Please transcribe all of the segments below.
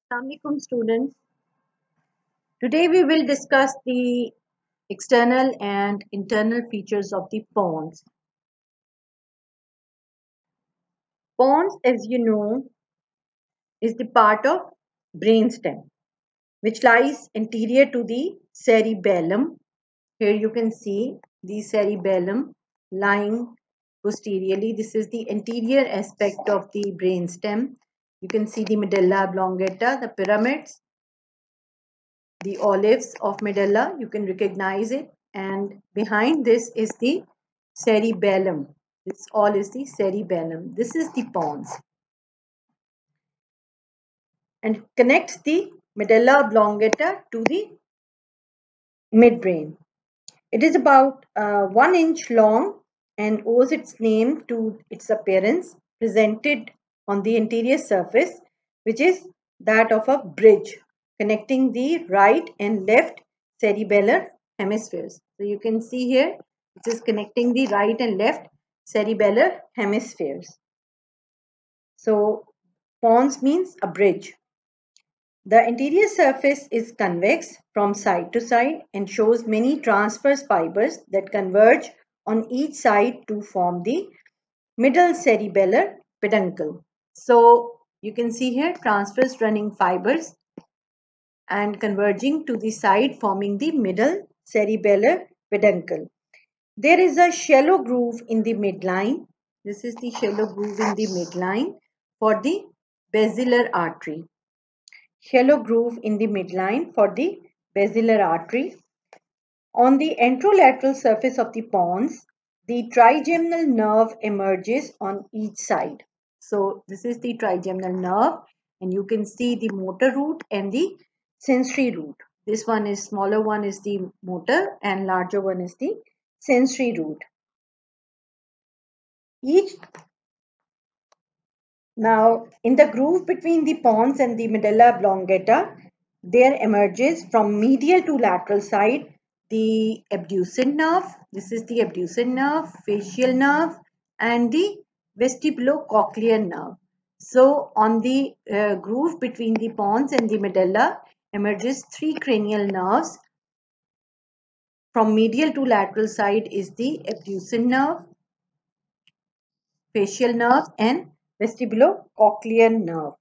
Assalamualaikum students. Today we will discuss the external and internal features of the pons. Pons, as you know, is the part of brainstem which lies anterior to the cerebellum. Here you can see the cerebellum lying posteriorly. This is the anterior aspect of the brainstem. You can see the medulla oblongata, the pyramids, the olives of medulla, you can recognize it, and behind this is the cerebellum. This all is the cerebellum. This is the pons and connects the medulla oblongata to the midbrain. It is about 1 inch long and owes its name to its appearance presented on the anterior surface, which is that of a bridge connecting the right and left cerebellar hemispheres. So you can see here, it is connecting the right and left cerebellar hemispheres. So pons means a bridge. The anterior surface is convex from side to side and shows many transverse fibers that converge on each side to form the middle cerebellar peduncle. So you can see here transverse running fibers and converging to the side forming the middle cerebellar peduncle. There is a shallow groove in the midline. This is the shallow groove in the midline for the basilar artery. Shallow groove in the midline for the basilar artery. On the anterolateral surface of the pons, the trigeminal nerve emerges on each side. So this is the trigeminal nerve and you can see the motor root and the sensory root. This one is smaller one is the motor and larger one is the sensory root. Each Now, in the groove between the pons and the medulla oblongata, there emerges from medial to lateral side the abducens nerve. This is the abducens nerve, facial nerve, and the vestibulocochlear nerve. So, on the groove between the pons and the medulla emerges three cranial nerves. From medial to lateral side is the abducens nerve, facial nerve, and vestibulocochlear nerve.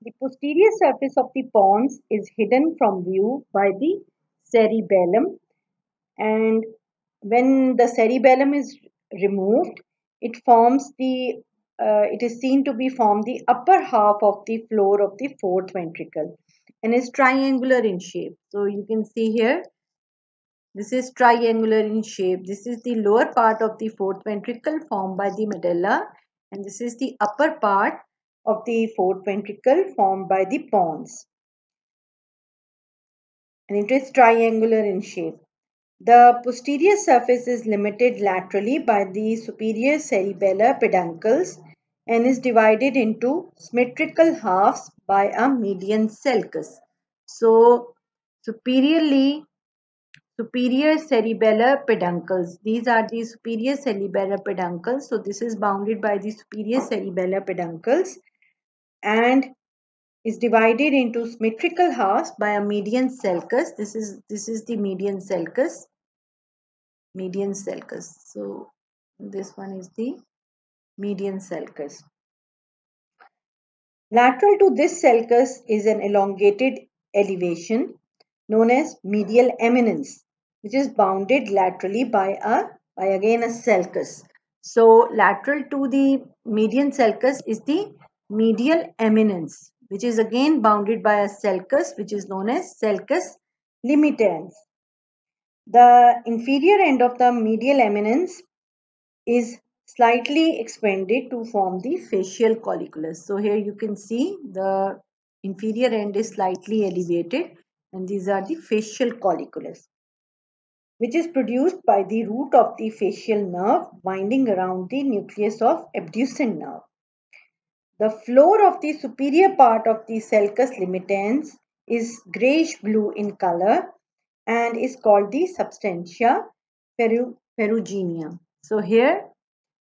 The posterior surface of the pons is hidden from view by the cerebellum, and when the cerebellum is removed, it is seen to be form the upper half of the floor of the fourth ventricle and is triangular in shape. So you can see here, this is triangular in shape. This is the lower part of the fourth ventricle formed by the medulla, and this is the upper part of the fourth ventricle formed by the pons, and it is triangular in shape. The posterior surface is limited laterally by the superior cerebellar peduncles and is divided into symmetrical halves by a median sulcus. So superior cerebellar peduncles. These are the superior cerebellar peduncles. So this is bounded by the superior cerebellar peduncles and is divided into symmetrical halves by a median sulcus. This is the median sulcus. Median sulcus. So this one is the median sulcus. Lateral to this sulcus is an elongated elevation known as medial eminence, which is bounded laterally by again a sulcus. So lateral to the median sulcus is the medial eminence, which is again bounded by a sulcus, which is known as sulcus limitans. The inferior end of the medial eminence is slightly expanded to form the facial colliculus. So here you can see the inferior end is slightly elevated and these are the facial colliculus, which is produced by the root of the facial nerve winding around the nucleus of abducens nerve. The floor of the superior part of the sulcus limitans is grayish blue in color and is called the substantia ferruginea. So here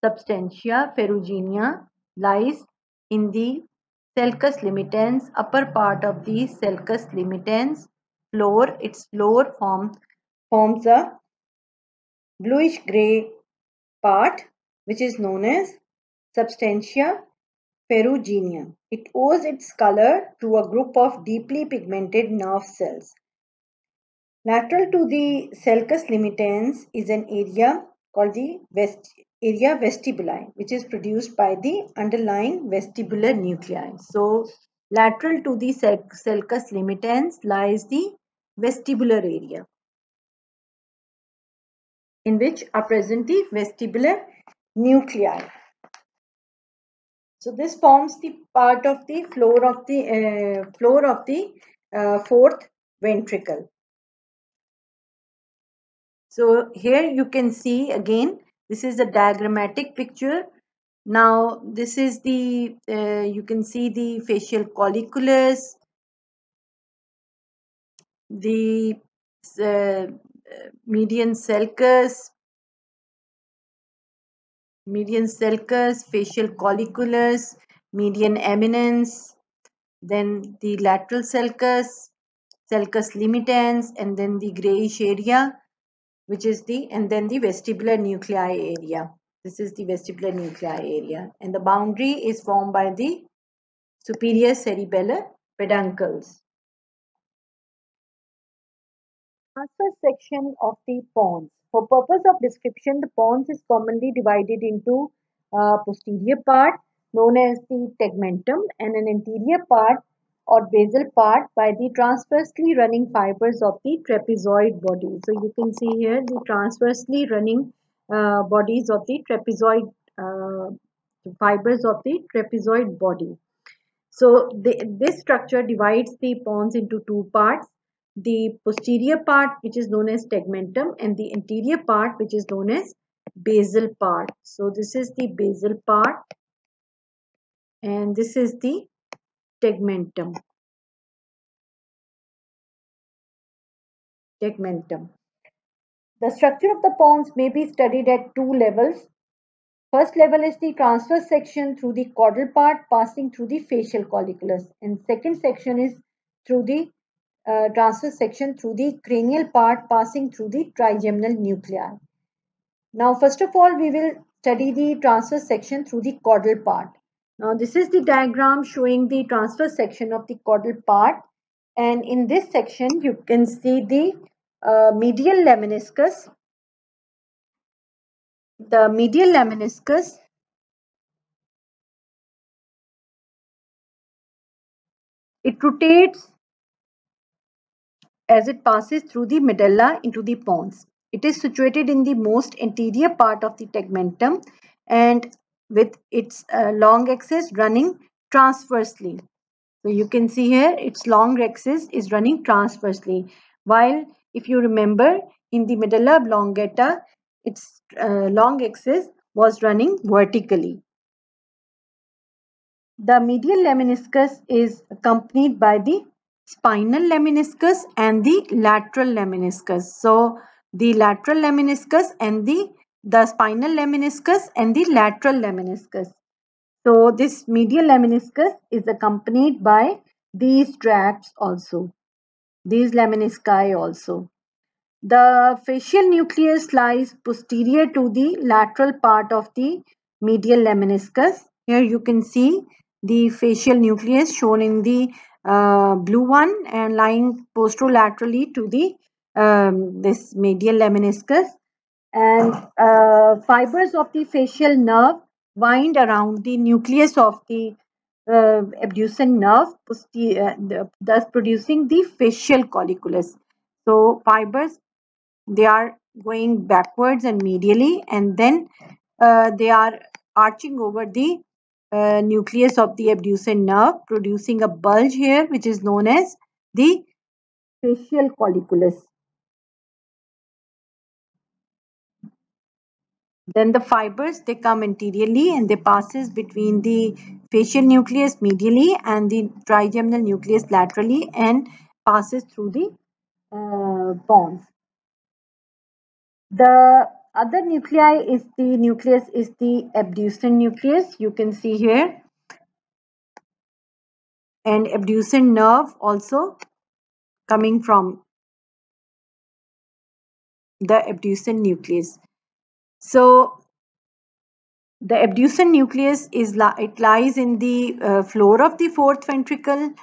substantia ferruginea lies in the sulcus limitans, upper part of the sulcus limitans, floor, its floor forms a bluish gray part which is known as substantia ferruginea. It owes its color to a group of deeply pigmented nerve cells. Lateral to the sulcus limitans is an area called the area vestibuli, which is produced by the underlying vestibular nuclei. So, lateral to the sulcus limitans lies the vestibular area, in which are present the vestibular nuclei. So, this forms the part of the floor of the fourth ventricle. So here you can see again, this is a diagrammatic picture. Now this is the, you can see the facial colliculus, the uh, median sulcus, facial colliculus, median eminence, then the lateral sulcus, sulcus limitans, and then the grayish area, which is and then the vestibular nuclei area. This is the vestibular nuclei area, and the boundary is formed by the superior cerebellar peduncles. Transverse section of the pons. For purpose of description, the pons is commonly divided into posterior part known as the tegmentum and an anterior part or basal part by the transversely running fibers of the trapezoid body. So you can see here the transversely running bodies of the trapezoid fibers of the trapezoid body. So this structure divides the pons into two parts. The posterior part, which is known as tegmentum, and the anterior part, which is known as basal part. So this is the basal part and this is the tegmentum. The structure of the pons may be studied at two levels. First level is the transverse section through the caudal part passing through the facial colliculus, and second section is through the transverse section through the cranial part passing through the trigeminal nuclei. Now first of all we will study the transverse section through the caudal part. Now this is the diagram showing the transverse section of the caudal part, and in this section you can see the medial lemniscus. The medial lemniscus it rotates as it passes through the medulla into the pons. It is situated in the most anterior part of the tegmentum and with its long axis running transversely. So you can see here its long axis is running transversely, while if you remember in the medulla oblongata its long axis was running vertically. The medial lemniscus is accompanied by the spinal lemniscus and the lateral lemniscus. So the lateral lemniscus and the spinal lemniscus and the lateral lemniscus. So this medial lemniscus is accompanied by these tracts also, these lemnisci also. The facial nucleus lies posterior to the lateral part of the medial lemniscus. Here you can see the facial nucleus shown in the blue one and lying posterolaterally to the this medial lemniscus, and fibers of the facial nerve wind around the nucleus of the abducens nerve, thus producing the facial colliculus. So fibers they are going backwards and medially, and then they are arching over the nucleus of the abducens nerve, producing a bulge here which is known as the facial colliculus. Then the fibers they come anteriorly and they passes between the facial nucleus medially and the trigeminal nucleus laterally and passes through the pons. The other nuclei is the nucleus is the abducens nucleus. You can see here and abducent nerve also coming from the abducent nucleus. So the abducent nucleus it lies in the floor of the fourth ventricle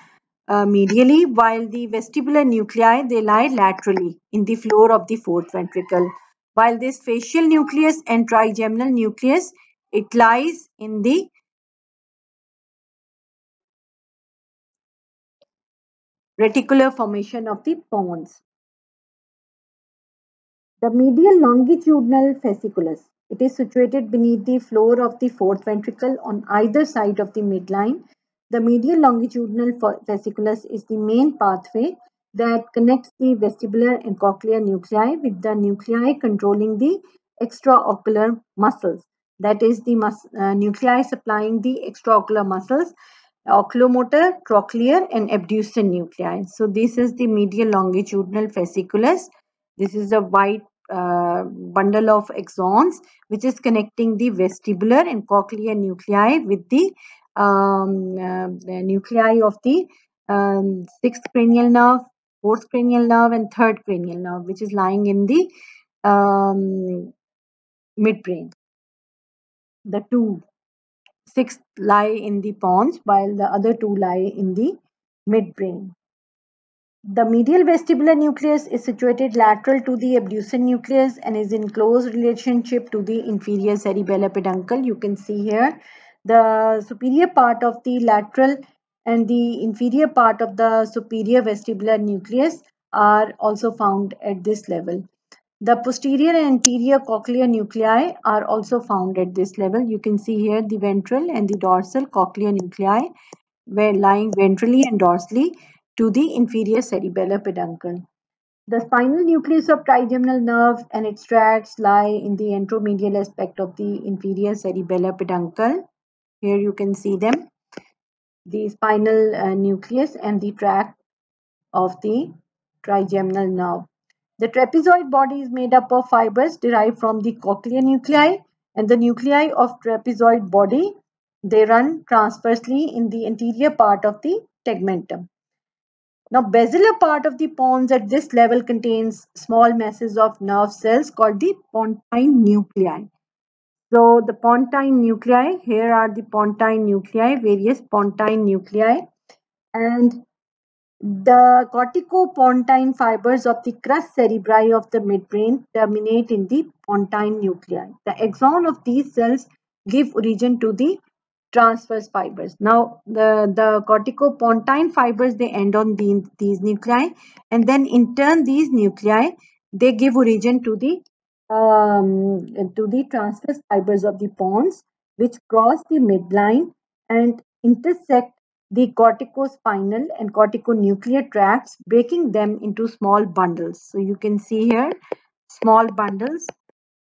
medially, while the vestibular nuclei they lie laterally in the floor of the fourth ventricle. While this facial nucleus and trigeminal nucleus it lies in the reticular formation of the pons. The medial longitudinal fasciculus. It is situated beneath the floor of the fourth ventricle on either side of the midline. The medial longitudinal fasciculus is the main pathway that connects the vestibular and cochlear nuclei with the nuclei controlling the extraocular muscles. That is the nuclei supplying the extraocular muscles, oculomotor, trochlear, and abducent nuclei. So this is the medial longitudinal fasciculus. This is a white bundle of axons which is connecting the vestibular and cochlear nuclei with the nuclei of the sixth cranial nerve, fourth cranial nerve, and third cranial nerve, which is lying in the midbrain. The two sixth lie in the pons, while the other two lie in the midbrain. The medial vestibular nucleus is situated lateral to the abducent nucleus and is in close relationship to the inferior cerebellar peduncle. You can see here the superior part of the lateral and the inferior part of the superior vestibular nucleus are also found at this level. The posterior and anterior cochlear nuclei are also found at this level. You can see here the ventral and the dorsal cochlear nuclei were lying ventrally and dorsally to the inferior cerebellar peduncle. The spinal nucleus of trigeminal nerve and its tracts lie in the anteromedial aspect of the inferior cerebellar peduncle. Here you can see them, the spinal nucleus and the tract of the trigeminal nerve. The trapezoid body is made up of fibers derived from the cochlear nuclei, and the nuclei of trapezoid body they run transversely in the anterior part of the tegmentum. Now, basilar part of the pons at this level contains small masses of nerve cells called the pontine nuclei. So, the pontine nuclei, here are the pontine nuclei, various pontine nuclei, and the corticopontine fibers of the crus cerebri of the midbrain terminate in the pontine nuclei. The axon of these cells give origin to the transverse fibers. Now, the corticopontine fibers they end on these nuclei, and then in turn these nuclei they give origin to the transverse fibers of the pons, which cross the midline and intersect the corticospinal and corticonuclear tracts, breaking them into small bundles. So you can see here small bundles.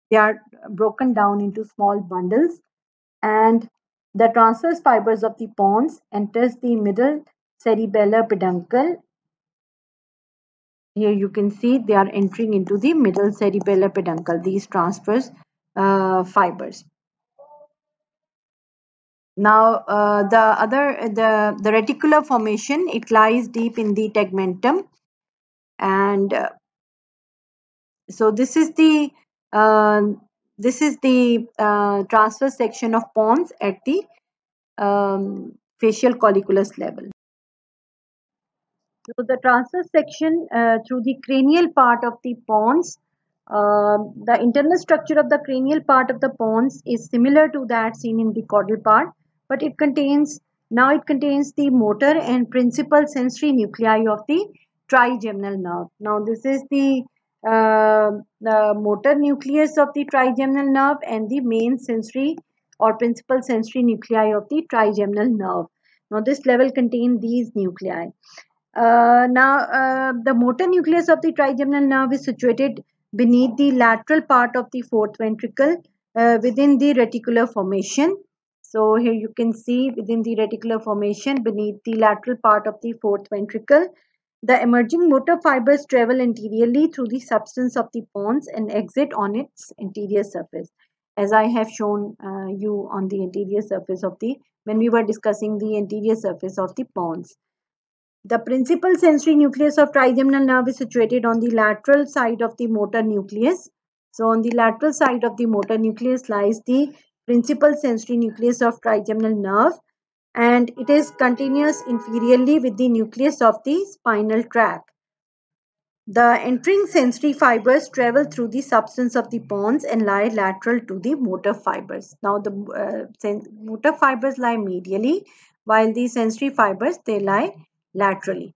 They are broken down into small bundles, and the transverse fibers of the pons enters the middle cerebellar peduncle. Here you can see they are entering into the middle cerebellar peduncle, these transverse fibers. Now, the reticular formation, it lies deep in the tegmentum, and so uh, this is the transverse section of pons at the facial colliculus level. So the transverse section through the cranial part of the pons, the internal structure of the cranial part of the pons is similar to that seen in the caudal part, but it contains the motor and principal sensory nuclei of the trigeminal nerve. Now this is the motor nucleus of the trigeminal nerve and the main sensory or principal sensory nuclei of the trigeminal nerve. Now this level contains these nuclei. The motor nucleus of the trigeminal nerve is situated beneath the lateral part of the fourth ventricle within the reticular formation. So here you can see within the reticular formation beneath the lateral part of the fourth ventricle, the emerging motor fibers travel anteriorly through the substance of the pons and exit on its anterior surface, as I have shown you on the anterior surface of the when we were discussing the anterior surface of the pons. The principal sensory nucleus of trigeminal nerve is situated on the lateral side of the motor nucleus. So on the lateral side of the motor nucleus lies the principal sensory nucleus of trigeminal nerve, and it is continuous inferiorly with the nucleus of the spinal tract. The entering sensory fibers travel through the substance of the pons and lie lateral to the motor fibers. Now the motor fibers lie medially, while the sensory fibers, they lie laterally.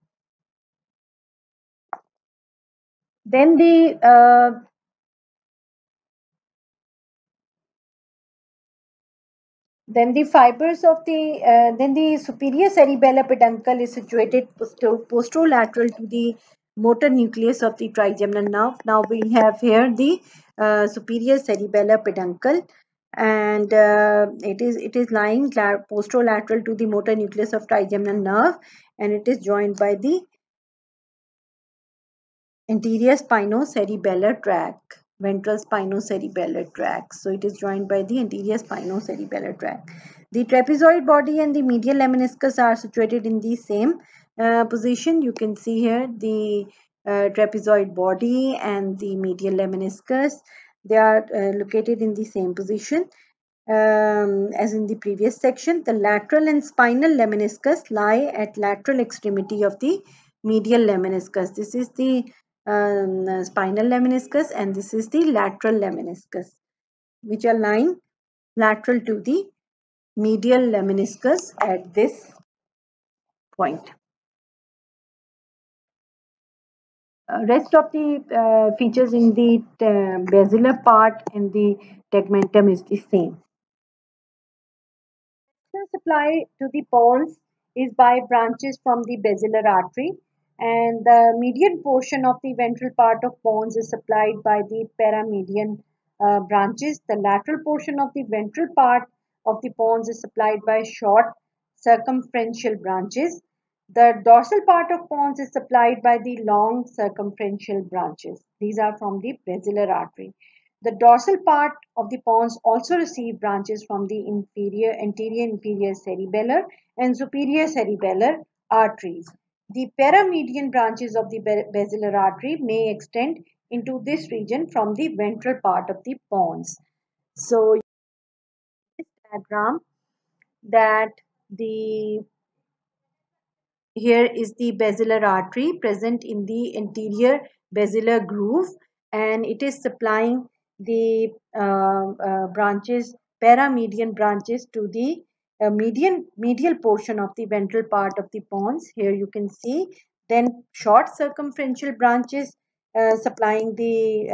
Then the superior cerebellar peduncle is situated posterolateral to the motor nucleus of the trigeminal nerve. Now we have here the superior cerebellar peduncle, and it is lying posterolateral to the motor nucleus of trigeminal nerve, and it is joined by the anterior spinocerebellar tract, ventral spinocerebellar tract. So it is joined by the anterior spinocerebellar tract. The trapezoid body and the medial lemniscus are situated in the same position. You can see here the trapezoid body and the medial lemniscus. They are located in the same position as in the previous section. The lateral and spinal lemniscus lie at lateral extremity of the medial lemniscus. This is the spinal lemniscus, and this is the lateral lemniscus, which are lying lateral to the medial lemniscus at this point. Rest of the features in the basilar part and the tegmentum is the same. Supply to the pons is by branches from the basilar artery, and the median portion of the ventral part of pons is supplied by the paramedian branches. The lateral portion of the ventral part of the pons is supplied by short circumferential branches. The dorsal part of pons is supplied by the long circumferential branches. These are from the basilar artery. The dorsal part of the pons also receive branches from the anterior inferior cerebellar and superior cerebellar arteries. The paramedian branches of the basilar artery may extend into this region from the ventral part of the pons. So, this diagram that the here is the basilar artery present in the anterior basilar groove, and it is supplying the branches, paramedian branches to the medial portion of the ventral part of the pons. Here you can see. Then short circumferential branches supplying the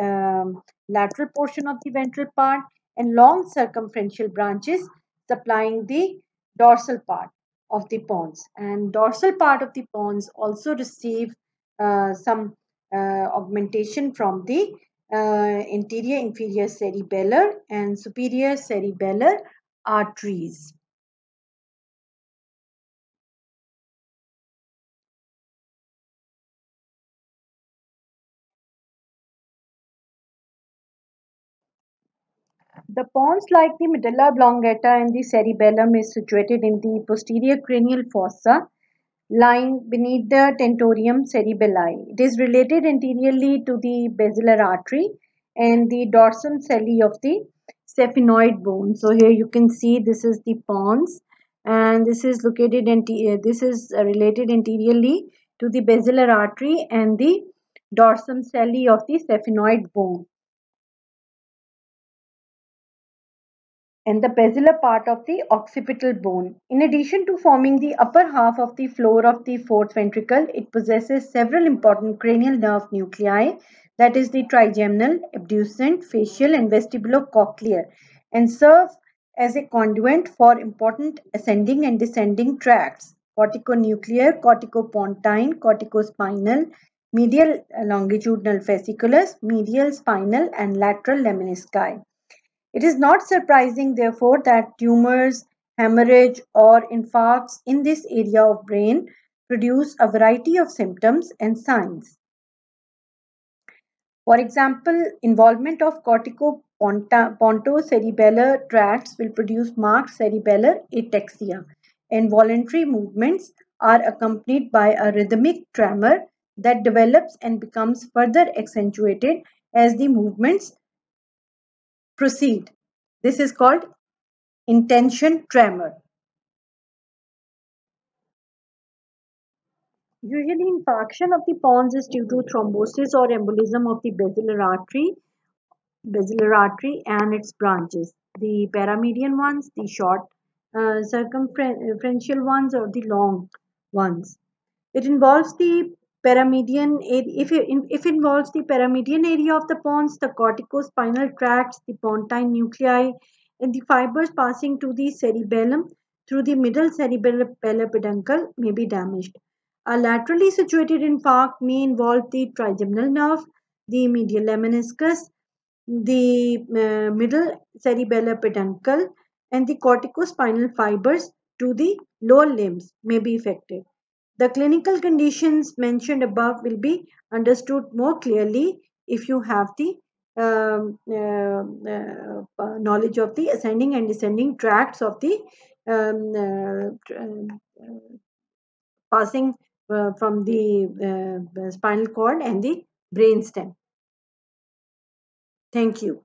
lateral portion of the ventral part, and long circumferential branches supplying the dorsal part of the pons. And dorsal part of the pons also receive some augmentation from the anterior inferior cerebellar and superior cerebellar arteries. The pons, like the medulla oblongata and the cerebellum, is situated in the posterior cranial fossa, lying beneath the tentorium cerebelli. It is related anteriorly to the basilar artery and the dorsum celli of the sphenoid bone. So here you can see this is the pons, and this is related anteriorly to the basilar artery and the dorsum celli of the sphenoid bone, and the basilar part of the occipital bone. In addition to forming the upper half of the floor of the fourth ventricle, it possesses several important cranial nerve nuclei, that is the trigeminal, abducent, facial, and vestibulocochlear, and serve as a conduit for important ascending and descending tracts: corticonuclear, corticopontine, corticospinal, medial longitudinal fasciculus, medial spinal, and lateral lemnisci. It is not surprising, therefore, that tumors, hemorrhage, or infarcts in this area of brain produce a variety of symptoms and signs. For example, involvement of pontocerebellar tracts will produce marked cerebellar ataxia, and voluntary movements are accompanied by a rhythmic tremor that develops and becomes further accentuated as the movements proceed. This is called intention tremor. Usually, infarction of the pons is due to thrombosis or embolism of the basilar artery and its branches. The paramedian ones, the short circumferential ones, or the long ones. It involves the if it involves the paramedian area of the pons, the corticospinal tracts, the pontine nuclei, and the fibers passing to the cerebellum through the middle cerebellar peduncle may be damaged. A laterally situated infarct may involve the trigeminal nerve, the medial lemniscus, the middle cerebellar peduncle, and the corticospinal fibers to the lower limbs may be affected. The clinical conditions mentioned above will be understood more clearly if you have the knowledge of the ascending and descending tracts of the passing from the spinal cord and the brain stem. Thank you.